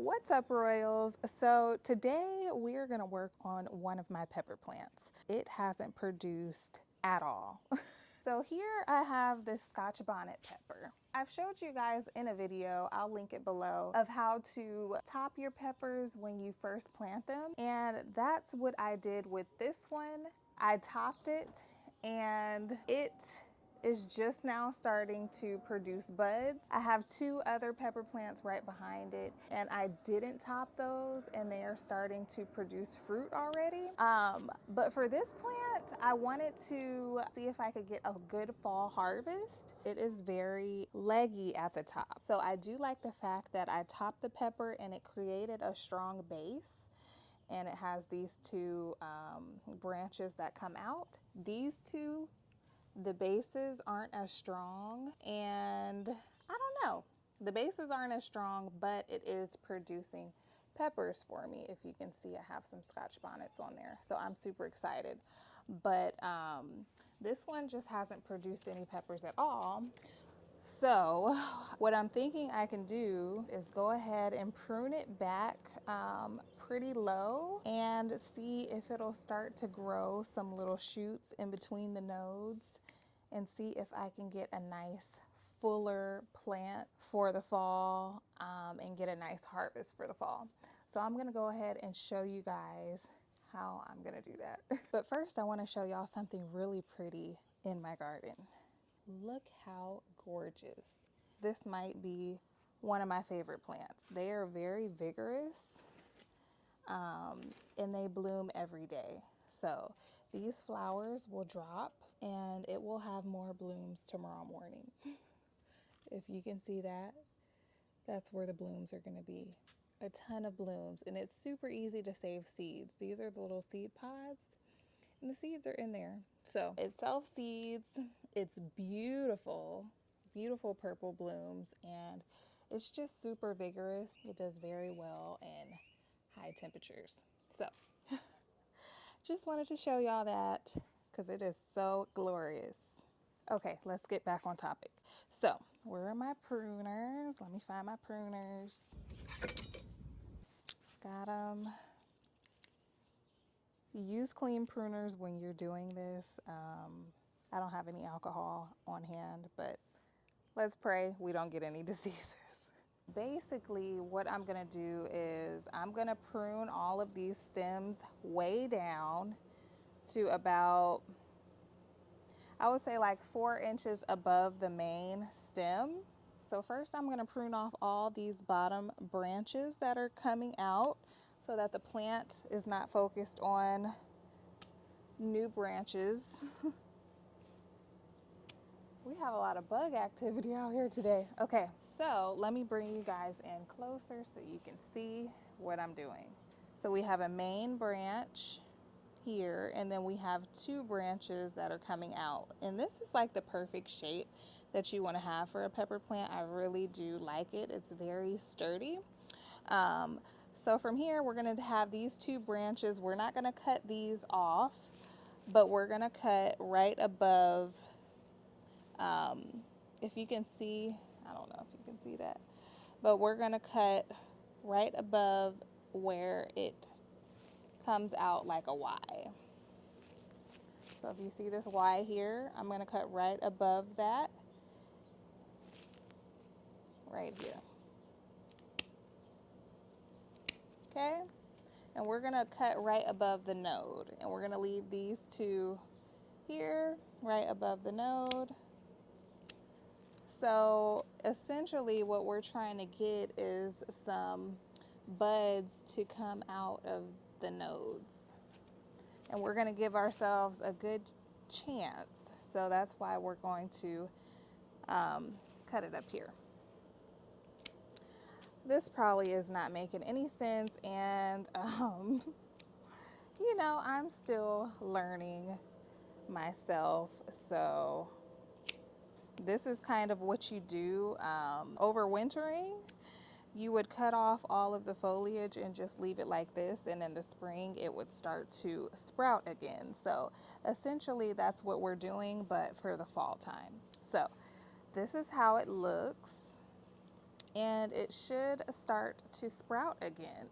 What's up, Royals? So today we are going to work on one of my pepper plants. It hasn't produced at all. So here I have this Scotch bonnet pepper. I've showed you guys in a video, I'll link it below, of how to top your peppers when you first plant them. And that's what I did with this one. I topped it and it is just now starting to produce buds. I have two other pepper plants right behind it and I didn't top those and they are starting to produce fruit already. But for this plant, I wanted to see if I could get a good fall harvest. It is very leggy at the top. So I do like the fact that I topped the pepper and it created a strong base. And it has these two branches that come out. These two, the bases aren't as strong, and I don't know. The bases aren't as strong, but it is producing peppers for me. If you can see, I have some Scotch bonnets on there, so I'm super excited. But this one just hasn't produced any peppers at all. So what I'm thinking I can do is go ahead and prune it back pretty low and see if it'll start to grow some little shoots in between the nodes and see if I can get a nice fuller plant for the fall and get a nice harvest for the fall. So I'm gonna go ahead and show you guys how I'm gonna do that. But first I wanna show y'all something really pretty in my garden. Look how gorgeous. This might be one of my favorite plants. They are very vigorous and they bloom every day. So these flowers will drop and it will have more blooms tomorrow morning. If you can see that, that's where the blooms are gonna be. A ton of blooms, and it's super easy to save seeds. These are the little seed pods and the seeds are in there. So it self-seeds, it's beautiful, beautiful purple blooms, and it's just super vigorous. It does very well in high temperatures. So just wanted to show y'all that because it is so glorious. Okay, let's get back on topic. So where are my pruners? Let me find my pruners. Got them. Use clean pruners when you're doing this. I don't have any alcohol on hand, but let's pray we don't get any diseases. Basically, what I'm gonna do is I'm gonna prune all of these stems way down to about, I would say like 4 inches above the main stem. So first I'm gonna prune off all these bottom branches that are coming out so that the plant is not focused on new branches. We have a lot of bug activity out here today. Okay, so let me bring you guys in closer so you can see what I'm doing. So we have a main branch here, and then we have 2 branches that are coming out. And this is like the perfect shape that you want to have for a pepper plant. I really do like it. It's very sturdy. So from here, we're going to have these 2 branches. We're not going to cut these off, but we're going to cut right above. If you can see, I don't know if you can see that, but we're going to cut right above where it comes out like a Y. So if you see this Y here, I'm going to cut right above that, right here. Okay, and we're going to cut right above the node, and we're going to leave these 2 here right above the node. So essentially what we're trying to get is some buds to come out of the nodes, and we're going to give ourselves a good chance. So that's why we're going to cut it up here. This probably is not making any sense, and you know, I'm still learning myself, so this is kind of what you do overwintering. You would cut off all of the foliage and just leave it like this, and in the spring it would start to sprout again. So essentially that's what we're doing, but for the fall time. So this is how it looks. and it should start to sprout again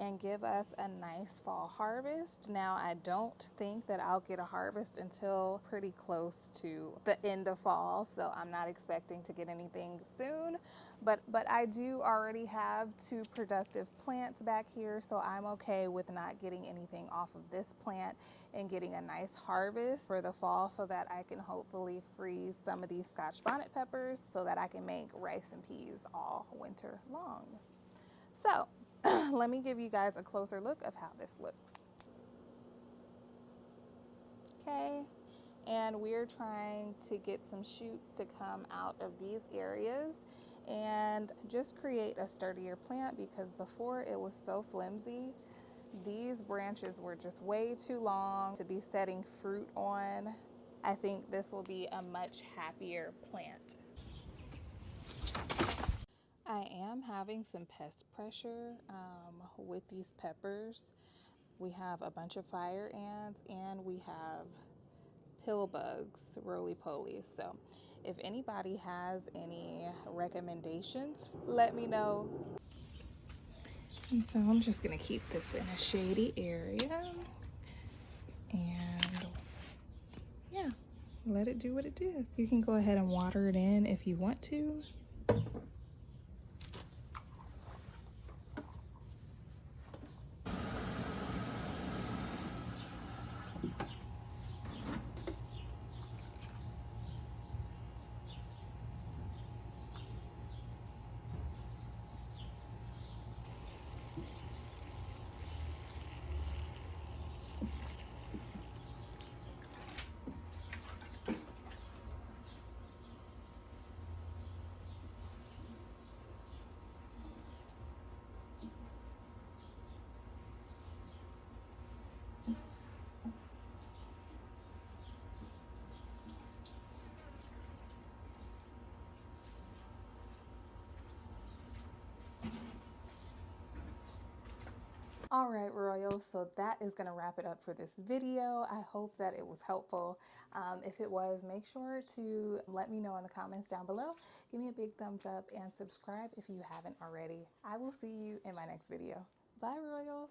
and give us a nice fall harvest. Now, I don't think that I'll get a harvest until pretty close to the end of fall, so I'm not expecting to get anything soon, but I do already have 2 productive plants back here, so I'm okay with not getting anything off of this plant and getting a nice harvest for the fall, so that I can hopefully freeze some of these Scotch bonnet peppers so that I can make rice and peas all winter long. So let me give you guys a closer look of how this looks. Okay, and we're trying to get some shoots to come out of these areas and just create a sturdier plant, because before it was so flimsy. These branches were just way too long to be setting fruit on. I think this will be a much happier plant. I am having some pest pressure with these peppers. We have a bunch of fire ants and we have pill bugs, roly-polies. So if anybody has any recommendations, let me know. And so I'm just gonna keep this in a shady area and yeah, let it do what it do. You can go ahead and water it in if you want to. All right, Royals, so that is going to wrap it up for this video. I hope that it was helpful. If it was, make sure to let me know in the comments down below. Give me a big thumbs up and subscribe if you haven't already. I will see you in my next video. Bye, Royals.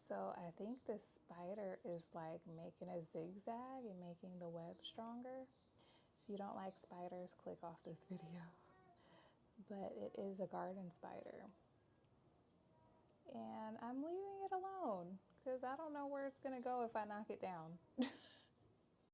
So I think this spider is like making a zigzag and making the web stronger. If you don't like spiders, click off this video. But it is a garden spider. And I'm leaving it alone because I don't know where it's gonna go if I knock it down.